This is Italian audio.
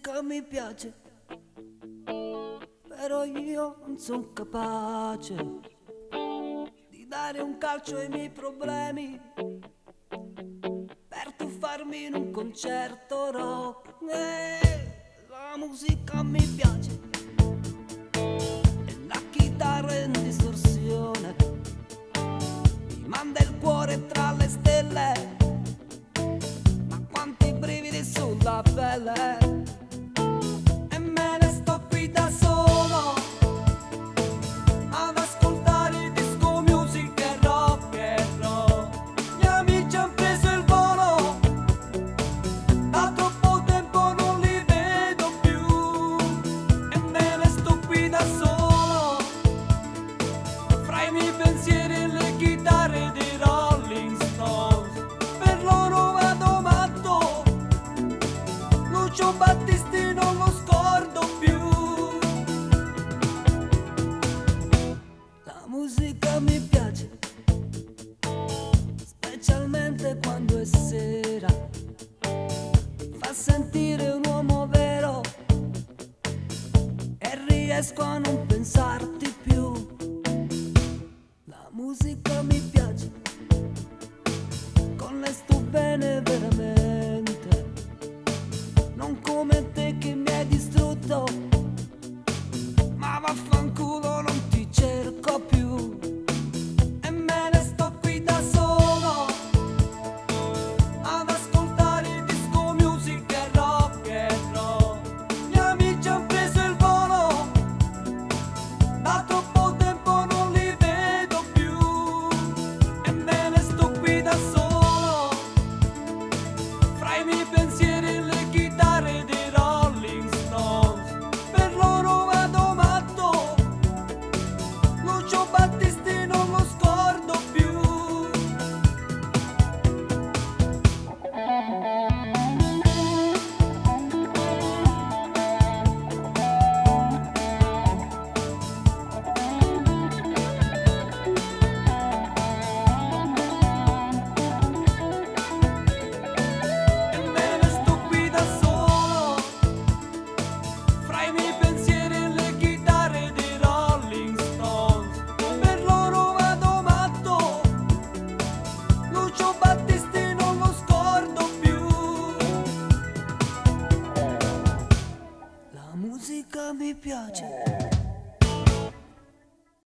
musica mi piace, però io non sono capace di dare un calcio ai miei problemi per tuffarmi in un concerto rock. La musica mi piace e la chitarra in distorsione mi manda il cuore tra le stelle, ma quanti brividi sulla pelle. E me ne sto qui da solo ad ascoltare il disco music e rock and roll. Gli amici han preso il volo, da troppo tempo non li vedo più. E me ne sto qui da solo fra i miei pensieri e le chitarre dei Rolling Stones. Per loro vado matto, Lucio Battisti non lo scordo più. La musica mi piace, specialmente quando è sera, fa sentire un uomo vero e riesco a non pensarti più. La musica mi piace, con lei sto bene veramente, non come te che mi hai distrutto, ma vaffanculo non ti cerco più.